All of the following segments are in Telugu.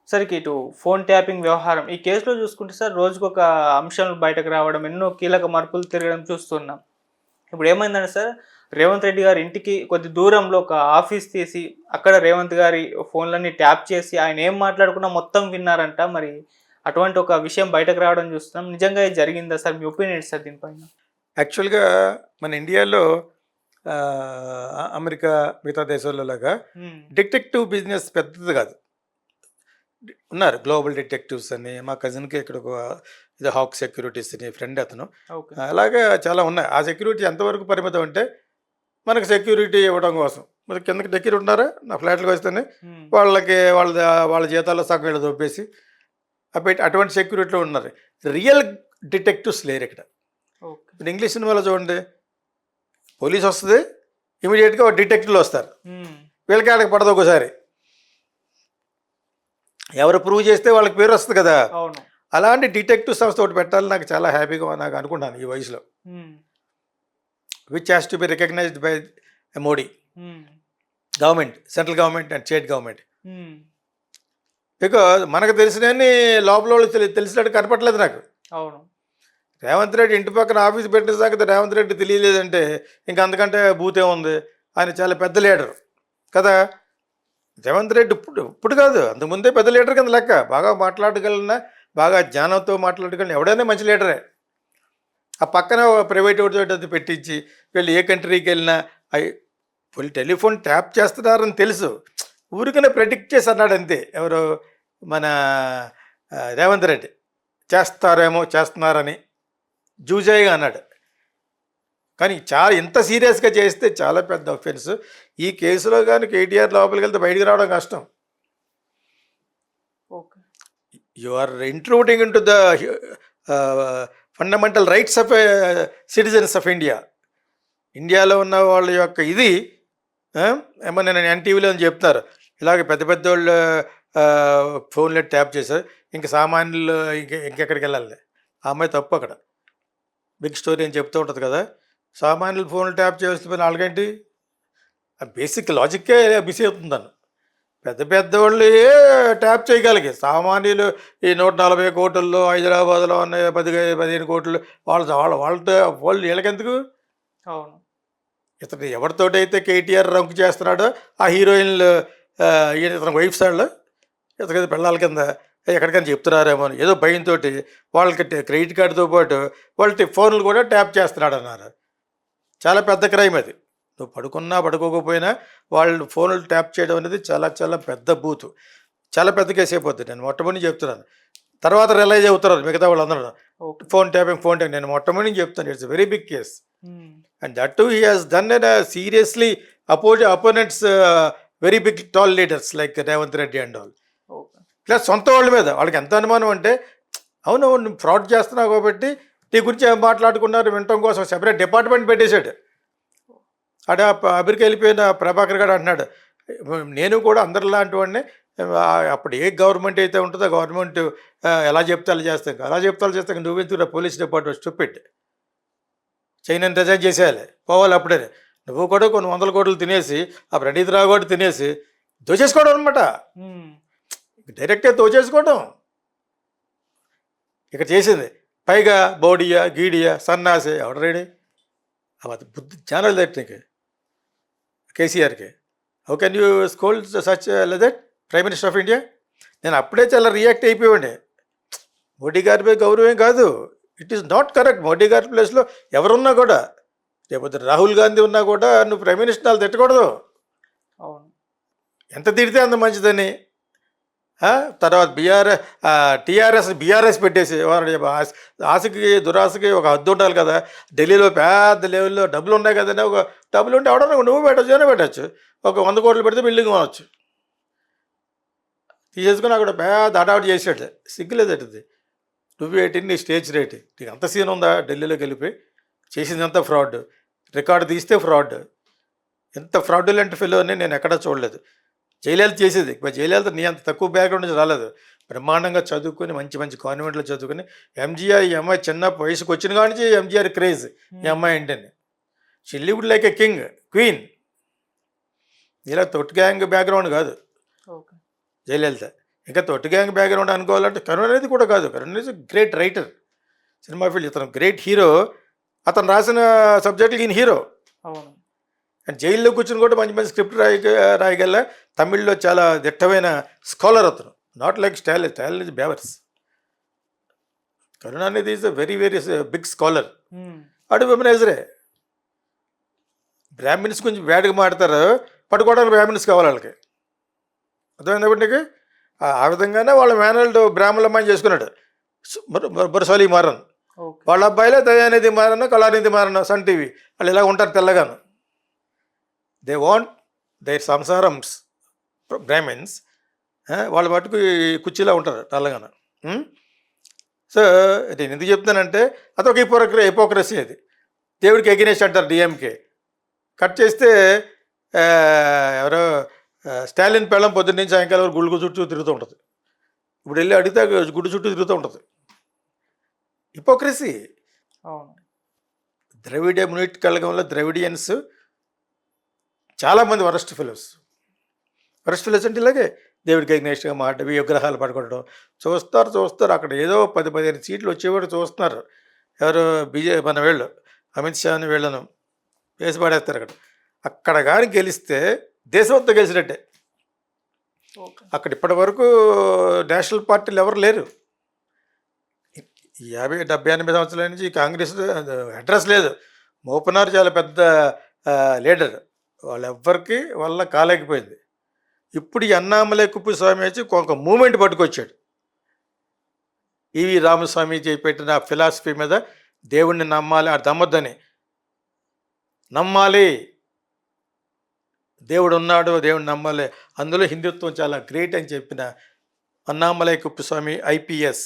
సరికి ఇటు ఫోన్ ట్యాపింగ్ వ్యవహారం ఈ కేసులో చూసుకుంటే సార్ రోజుకొక అంశాలు బయటకు రావడం, ఎన్నో కీలక మార్పులు తిరగడం చూస్తున్నాం. ఇప్పుడు ఏమైందంటే సార్, రేవంత్ రెడ్డి గారి ఇంటికి కొద్ది దూరంలో ఒక ఆఫీస్ తీసి, అక్కడ రేవంత్ గారి ఫోన్‌లన్నీ ట్యాప్ చేసి, ఆయన ఏం మాట్లాడుకున్నా మొత్తం విన్నారంట. మరి అటువంటి ఒక విషయం బయటకు రావడం చూస్తున్నాం. నిజంగా ఇది జరిగిందా సార్? మీ ఒపీనియన్ ఏంటి సార్ దీనిపైన? యాక్చువల్‌గా మన ఇండియాలో అమెరికా మిగతా దేశాల్లో లాగా హ్మ్. డిటెక్టివ్ బిజినెస్ పెద్దది కాదు. ఉన్నారు గ్లోబల్ డిటెక్టివ్స్ అని. మా కజిన్‌కి ఇక్కడ ఒక ఇది హాక్ సెక్యూరిటీస్ అని ఫ్రెండ్ అతను. ఓకే. అలాగా చాలా ఉన్నాయి. ఆ సెక్యూరిటీ ఎంతవరకు పరిమితం అంటే, మనకు సెక్యూరిటీ ఇవ్వడం కోసం. మరి కిందకి డెక్కీలు ఉన్నారా నా ఫ్లాట్‌కి వస్తేనే హ్మ్. వాళ్ళకి వాళ్ళ జీతాల్లో సగం వీళ్ళు దొబ్బేసి అటువంటి సెక్యూరిటీలో ఉన్నారు. రియల్ డిటెక్టివ్స్ లేరు ఇక్కడ. ఓకే. ఇప్పుడు ఇంగ్లీష్ సినిమాలో చూడండి, పోలీస్ వస్తది, ఇమీడియట్‌గా డిటెక్టివ్లు వస్తారు. హ్మ్. వీళ్ళకి ఆడకి పడదు ఒక్కోసారి. ఎవరు ప్రూవ్ చేస్తే వాళ్ళకి పేరు వస్తుంది కదా! అవును. అలాంటి డిటెక్టివ్ సంస్థ ఒకటి పెట్టాలని నాకు చాలా హ్యాపీగా నాకు అనుకున్నాను ఈ వయసులో. Hmm. Which has to be recognized by Modi hmm. Government, central government and state government. Hmm. Because మనకు తెలిసినవన్నీ లోపల వాళ్ళు తెలిసినట్టు కనపట్లేదు నాకు. అవును. రేవంత్ రెడ్డి ఇంటి పక్కన ఆఫీస్ పెట్టిన సంగతి రేవంత్ రెడ్డి తెలియలేదంటే ఇంకా అంతకంటే భూతే ఉంది. ఆయన చాలా పెద్ద లీడర్ కదా. రేవంత్ రెడ్డి ఇప్పుడు కాదు, అంతకుముందే పెద్ద లీడర్ కింద లెక్క. బాగా మాట్లాడగలిగిన, బాగా జ్ఞానంతో మాట్లాడగలిగిన ఎవడైనా మంచి లీడరే. ఆ పక్కన ప్రైవేట్ ఒకటి పెట్టించి వీళ్ళు ఏ కంట్రీకి వెళ్ళినా అవి ఫుల్ టెలిఫోన్ ట్యాప్ చేస్తున్నారని తెలుసు. ఊరికనే ప్రెడిక్ట్ చేసి అన్నాడు అంతే. ఎవరు మన రేవంత్ రెడ్డి చేస్తారేమో చేస్తున్నారని జూజాయిగా అన్నాడు. కానీ చాలా ఇంత సీరియస్గా చేస్తే చాలా పెద్ద అఫెన్స్. ఈ కేసులో కానీ కేటీఆర్ లోపలికి వెళ్తే బయటికి రావడం కష్టం. Okay. You are intruding into the fundamental rights of citizens of India. ఇండియాలో ఉన్న వాళ్ళ యొక్క ఇది ఏమో నేను ఎన్టీవీలో చెప్తున్నారు, ఇలాగ పెద్ద పెద్ద వాళ్ళు ఫోన్లో ట్యాప్ చేశారు, ఇంకా సామాన్యులు ఇంకెక్కడికి వెళ్ళాలి. ఆ అమ్మాయి తప్పు అక్కడ. బిగ్ స్టోరీ అని చెప్తూ ఉంటుంది కదా. సామాన్యులు ఫోన్లు ట్యాప్ చేస్తే వాళ్ళకేంటి, ఆ బేసిక్ లాజిక్కే మిస్ అవుతుందన్న. పెద్ద పెద్దవాళ్ళు ట్యాప్ చేయగలిగే సామాన్యులు ఈ 140 కోట్లలో హైదరాబాద్లో ఉన్న 15 కోట్లు వాళ్ళతో వాళ్ళు వీళ్ళకెందుకు. అవును. ఇతను ఎవరితోటైతే కేటీఆర్ రంకు చేస్తున్నాడో ఆ హీరోయిన్లు ఇతని వైఫ్స్ వాళ్ళు ఇతని పిల్లల కింద ఎక్కడికైనా చెప్తున్నారేమో అని ఏదో భయంతో వాళ్ళకి క్రెడిట్ కార్డుతో పాటు వాళ్ళ ఫోన్లు కూడా ట్యాప్ చేస్తున్నాడు అన్నారు. చాలా పెద్ద క్రైమ్ అది. నువ్వు పడుకున్నా పడుకోకపోయినా వాళ్ళు ఫోన్లు ట్యాప్ చేయడం అనేది చాలా చాలా పెద్ద బూతు. చాలా పెద్ద కేసు అయిపోద్ది. నేను మొట్టమొదటి చెప్తున్నాను. తర్వాత రియలైజ్ అవుతున్నారు మిగతా వాళ్ళందరూ. ఓకే. ఫోన్ ట్యాపింగ్ నేను మొట్టమొదటి చెప్తాను, ఇట్స్ వెరీ బిగ్ కేస్. హ్మ్. And that too he has done it seriously opponents, very big tall leaders like Revanth Reddy and all. Okay. Plus సొంత వాళ్ళ మీద వాళ్ళకి ఎంత అనుమానం అంటే, అవును నువ్వు ఫ్రాడ్ చేస్తున్నావు కాబట్టి నీ గురించి ఏం మాట్లాడుకున్నారు వినటం కోసం సెపరేట్ డిపార్ట్మెంట్ పెట్టేశాడు. అక్కడ అమెరికా వెళ్ళిపోయిన ప్రభాకర్ గారు అంటున్నాడు, నేను కూడా అందరిలాంటి వాడిని. అప్పుడు ఏ గవర్నమెంట్ అయితే ఉంటుందో గవర్నమెంట్ ఎలా చెప్తే అలా చేస్తాం, అలా చెప్తే అలా చేస్తాం, నువ్వెందుకు పోలీస్ డిపార్ట్మెంట్ స్టూపిడ్, చైనాని రిజైన్ చేసేయాలి, పోవాలి అప్పుడే. నువ్వు కూడా కొన్ని 100 కోట్లు తినేసి ఆ ప్రణీత్ రావు కూడా తినేసి దోచేసుకోవడం అనమాట. హ్మ్. డైరెక్ట్గా దోచేసుకోవడం ఇక్కడ చేసింది. పైగా బౌడియా గీడియా సన్నాసి ఎవడ రెడీ అది బుద్ధి ఛానల్ నీకు కేసీఆర్కి. How can you scold such లెదట్ ప్రైమ్ మినిస్టర్ ఆఫ్ ఇండియా. నేను అప్పుడే చాలా రియాక్ట్ అయిపోయాడు. మోడీ గారిపై గౌరవం కాదు, it is not correct. Modi గారి ప్లేస్లో ఎవరున్నా కూడా, లేకపోతే రాహుల్ గాంధీ ఉన్నా కూడా నువ్వు ప్రైమ్ మినిస్టర్ తిట్టకూడదు. అవును. ఎంత తిడితే అంత మంచిదని. తర్వాత బీఆర్ఎస్ పెట్టేసి ఆశకి దురాశకి ఒక హద్దు ఉండాలి కదా. ఢిల్లీలో పెద్ద లెవెల్లో డబ్బులు ఉన్నాయి కదండి. ఒక డబ్బులు ఉంటే ఎవడన్నా నువ్వు పెట్టచ్చు, ఏమైనా పెట్టచ్చు. ఒక 100 కోట్లు పెడితే బిల్డింగ్ కొనవచ్చు. తీసేసుకుని అక్కడ పెద్ద అడావిడి చేసాడు. సిగ్గులేదటది. నువ్వేంటి నీ స్టేజ్ రేట్, నీకు అంత సీన్ ఉందా? ఢిల్లీలోకి వెళ్ళిపోయి చేసిందంతా ఫ్రాడ్, రికార్డు తీస్తే ఫ్రాడ్. ఎంత ఫ్రాడ్యులెంట్ ఫెలోని నేను ఎక్కడా చూడలేదు. జయలలిత చేసేది, జయలలిత నీ అంత తక్కువ బ్యాక్గ్రౌండ్ నుంచి రాలేదు. బ్రహ్మాండంగా చదువుకొని మంచి మంచి కాన్వెంట్లో చదువుకొని ఎంజీఆర్, ఈ అమ్మాయి చిన్న వయసుకు వచ్చిన కాడి నుంచి ఎంజీఆర్ క్రేజ్ ఈ అమ్మాయి ఏంటని. She lived like a king queen. ఇలా తొట్టి గ్యాంగ్ బ్యాక్గ్రౌండ్ కాదు ఓకే. జయలలిత. ఇంకా తొట్టి గ్యాంగ్ బ్యాక్గ్రౌండ్ అనుకోవాలంటే కరుణ్ అనేది కూడా కాదు. Karun is great writer, cinema field ఇతను గ్రేట్ హీరో. అతను రాసిన సబ్జెక్టులకి ఈయన హీరో. అవును. అండ్ జైల్లో కూర్చుని కూడా మంచి మంచి స్క్రిప్ట్ రాయగల తమిళ్లో చాలా దిట్టమైన స్కాలర్ అతను. నాట్ లైక్ స్టాలిన్ ఇస్ బేవర్స్. కరుణ అనేది is a very very big scholar. అటు విమనైజరే. బ్రాహ్మిన్స్ కొంచెం బ్యాడ్గా మాడతారు, పట్టుకోవడానికి బ్రాహ్మిన్స్ కావాలి వాళ్ళకి. అర్థమైంది నీకు? ఆ విధంగానే వాళ్ళ మేనల్డ్ బ్రాహ్మణుల అమ్మాయిని చేసుకున్నాడు బురసాలి మారన్. ఓకే. వాళ్ళ అబ్బాయిలే దయానిధి మారన్, కళానిధి మారన్, సన్ టీవీ. వాళ్ళు ఇలా ఉంటారు తెల్లగాను. దే వాంట్ దేర్ సంసారమ్స్ బ్రాహ్మిన్స్. వాళ్ళ మటుకు కుర్చీలో ఉంటారు తెల్లగాను. సో నేను ఎందుకు చెప్తానంటే అదొక హిపోక్రసీ. అది దేవుడికి ఎగెనెస్ట్ అంటారు డిఎంకే. కట్ చేస్తే ఎవరో స్టాలిన్ పెళ్ళం పొద్దున్న నుంచి సాయంకాలం వరకు గుళ్ళు చుట్టూ తిరుగుతూ ఉంటుంది. ఇప్పుడు వెళ్ళి అడిగితే గుడి చుట్టూ తిరుగుతూ ఉంటుంది. హిపోక్రసీ. అవును. ద్రవిడ మునిట్ కలగంలో ద్రవిడియన్స్ చాలామంది వరస్ట్ ఫెలోస్ అంటే ఇలాగే దేవుడికి ఎగ్నెస్ట్గా మాట విగ్రహాలు పడుకోవడం చూస్తారు. అక్కడ ఏదో 10-15 సీట్లు వచ్చేవాడు చూస్తున్నారు. ఎవరు మన వీళ్ళు అమిత్ షాని వీళ్ళను వేసి పడేస్తారు. అక్కడ కానీ గెలిస్తే దేశమంతా గెలిచినట్టే. అక్కడ ఇప్పటి వరకు నేషనల్ పార్టీలు ఎవరు లేరు. 50-70-80 సంవత్సరాల నుంచి కాంగ్రెస్ అడ్రస్ లేదు. మోపనార్ చాలా పెద్ద లీడర్. వాళ్ళెవ్వరికి వల్ల కాలేకపోయింది. ఇప్పుడు ఈ అన్నామలై కుప్పస్వామి వచ్చి ఒక మూమెంట్ పట్టుకొచ్చాడు. ఈవి రామస్వామి పెట్టిన ఫిలాసఫీ మీద దేవుణ్ణి నమ్మాలి, అది నమ్మొద్దని. నమ్మాలి, దేవుడు ఉన్నాడు, దేవుడిని నమ్మాలి. అందులో హిందుత్వం చాలా గ్రేట్ అని చెప్పిన అన్నామలై కుప్పస్వామి ఐపీఎస్,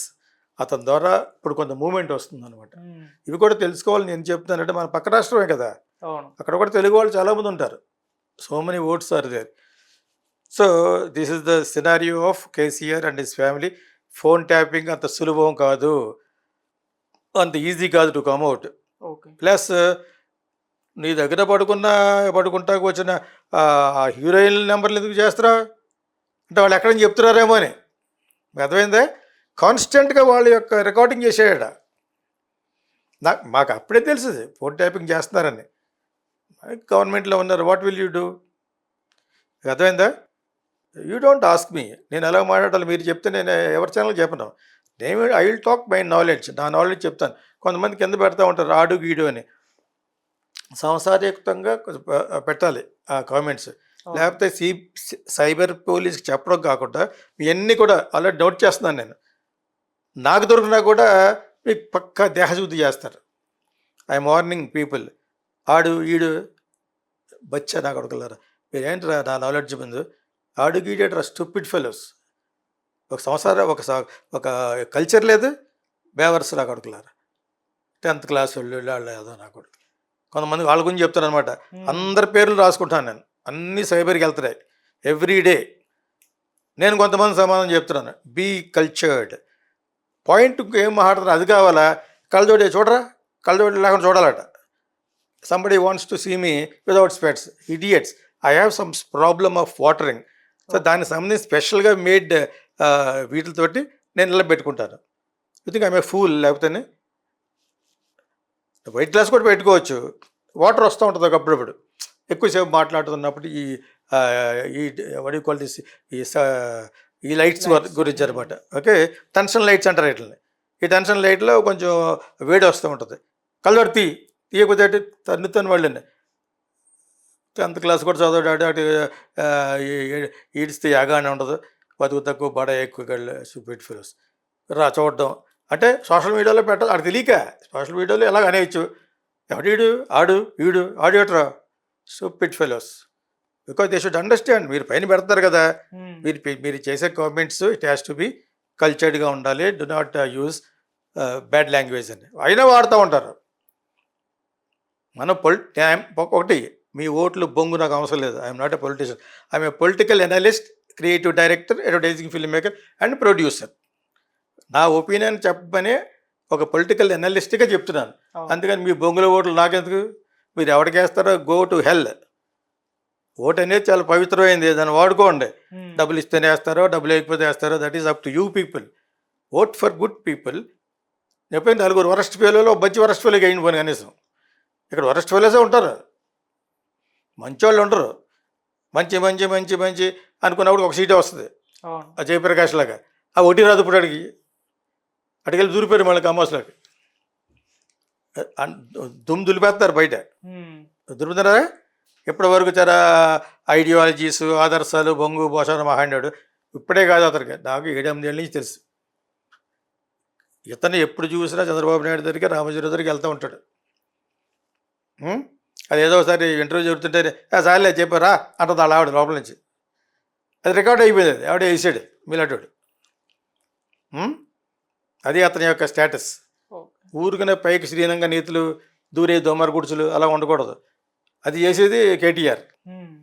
అతని ద్వారా ఇప్పుడు కొంత మూమెంట్ వస్తుంది అనమాట. ఇవి కూడా తెలుసుకోవాలి. నేను చెప్తున్నానంటే మన పక్క రాష్ట్రమే కదా, అక్కడ కూడా తెలుగు వాళ్ళు చాలామంది ఉంటారు. So many votes are there. So this is the scenario of KCR and his family. Phone tapping అంత సులభం కాదు, అంత ఈజీ కాదు టు కమ్అవుట్. ప్లస్ నీ దగ్గర పడుకుంటాకు వచ్చిన హీరోయిన్ నెంబర్లు ఎందుకు చేస్తారా అంటే వాళ్ళు ఎక్కడని చెప్తున్నారేమో అని. అర్థమైందా? కాన్స్టెంట్గా వాళ్ళ యొక్క రికార్డింగ్ చేసేయడ. మాకు అప్పుడే తెలుస్తుంది ఫోన్ ట్యాపింగ్ చేస్తున్నారని. గవర్నమెంట్లో ఉన్నారు, వాట్ విల్ యూ డూ? అర్థమైందా? యూ డోంట్ ఆస్క్ మీ నేను ఎలా మాట్లాడాలి. మీరు చెప్తే నేను ఎవరి ఛానల్ చెప్పను. నేను I will talk my knowledge, నా నాలెడ్జ్ చెప్తాను. కొంతమంది కింద పెడతా ఉంటారు ఆడు గీడు అని. సంసారయుక్తంగా పెట్టాలి ఆ కామెంట్స్, లేకపోతే సైబర్ పోలీస్కి చెప్పడం కాకుండా ఇవన్నీ కూడా ఆల్రెడీ నోట్ చేస్తున్నాను నేను. నాకు దొరికినా కూడా మీకు పక్కా దేహశుద్ధి చేస్తారు. I'm warning people. ఆడు ఈడు బచ్చా నా కొడుకులారా, మీరేంటరా నా నాలెడ్జ్ ముందు ఆడు గీడేటరా స్టూపిడ్ ఫెలోస్. ఒక సంవత్సరం ఒక కల్చర్ లేదు, బేవర్స్ నా కొడుకులారా. 10th క్లాస్ వాళ్ళు ఏదో నా కొడుకు. కొంతమంది వాళ్ళ గురించి చెప్తాను అనమాట. అందరి పేర్లు రాసుకుంటాను నేను, అన్నీ సైబర్కి వెళ్తున్నాయి ఎవ్రీడే. నేను కొంతమంది సమాధానం చెప్తున్నాను. Be cultured. పాయింట్ ఏం మాట్లాడుతున్నా అది కావాలా? కళ్ళజోడి చూడరా, కళ్ళజోడి లేకుండా చూడాలట. Somebody wants to see me without specs. Idiots. I have some problem of watering. So దానికి సంబంధించి స్పెషల్గా మేడ్ వీటితోటి నేను ఇలా పెట్టుకుంటాను. You think I'm a fool? లేకపోతే వైట్ గ్లాస్ కూడా పెట్టుకోవచ్చు, వాటర్ వస్తూ ఉంటుంది ఒకప్పుడప్పుడు. ఎక్కువసేపు మాట్లాడుతున్నప్పుడు వడి క్వాలిటీస్ ఈ లైట్స్ గురించి అనమాట. ఓకే, టెన్షన్ లైట్స్ అంటారు వీటిని. ఈ టెన్షన్ లైట్లో కొంచెం వేడి వస్తూ ఉంటుంది. కలర్ తీయకపోతే తన్నుతాను వాళ్ళని. 10th క్లాస్ కూడా చదవడాడు అటు ఈడిస్తే యాగానే ఉండదు. బతుకు తక్కువ బడ ఎక్కువ సూపర్ ఫిలోస్ చూడడం అంటే సోషల్ మీడియాలో పెట్టాలి. అది తెలియక సోషల్ మీడియాలో ఎలాగ అనేయచ్చు. ఎవడీడు ఆడు ఈడు ఆడియోట్రా stupid fellows. Because they should understand. మీరు పైన పెడతారు కదా, మీరు చేసే comments it has to be కల్చర్డ్గా ఉండాలి. Do not use bad language అని. అయినా వాడుతూ ఉంటారు. మనం ఒకటి మీ ఓట్లు బొంగు నాకు అవసరం లేదు. I'm not a politician. I'm a political analyst, creative director, advertising film maker and producer. నా ఒపీనియన్ చెప్పనే ఒక పొలిటికల్ అనలిస్ట్గా చెప్తున్నాను. అందుకని మీ బొంగుల ఓట్లు నాకెందుకు? మీరు ఎవరికి వేస్తారో గో టు హెల్. ఓటు అనేది చాలా పవిత్రమైంది, దాన్ని వాడుకోండి. ఉమ్, డబ్బులు ఇస్తేనే వేస్తారో డబ్బులు లేకపోతే వేస్తారో, that is up to you people. Vote for good people. చెప్పండి, నలుగురు వరస్ట్ ఫెయిల్లో మంచి వరస్ట్ ఫెయిల్కి అయిన పోనీ కనీసం. ఇక్కడ వరస్ట్ ఫెయిల్సే ఉంటారు, మంచోళ్ళు ఉంటారు. మంచి మంచి మంచి మంచి అనుకున్నప్పుడు ఒక సీటే వస్తుంది, అవును. ఆ జయప్రకాష్ లాగా. ఆ ఒకటి రాదు ఇప్పుడు అడిగి అడిగెళ్ళి దూరిపోయారు మళ్ళీ కమాస్లోకి. దుమ్ము దులిపేస్తారు బయట. ఉమ్, దులుపుతారా? ఇప్పటి వరకు చాలా ఐడియాలజీస్, ఆదర్శాలు, బొంగు భోషాలు మహాండాడు. ఇప్పుడే కాదు, అతనికి నాకు 7-8 ఏళ్ళ నుంచి తెలుసు. ఇతను ఎప్పుడు చూసినా చంద్రబాబు నాయుడు దగ్గరికి, రామచంద్ర దగ్గరికి వెళ్తూ ఉంటాడు. అది ఏదో ఒకసారి ఇంటర్వ్యూ జరుగుతుంటే సార్లే చెప్పారా అంటుంది వాళ్ళ ఆవిడ లోపల నుంచి. అది రికార్డ్ అయిపోయింది, అది ఆవిడ వేసాడు మీలాంటి. అది అతని యొక్క స్టేటస్. ఓకే. ఊరికనే పైకి శ్రీనంగా నీతులు, దూరే దోమర గుడుచులు అలా ఉండకూడదు. అది చేసేది కేటీఆర్. ఉమ్.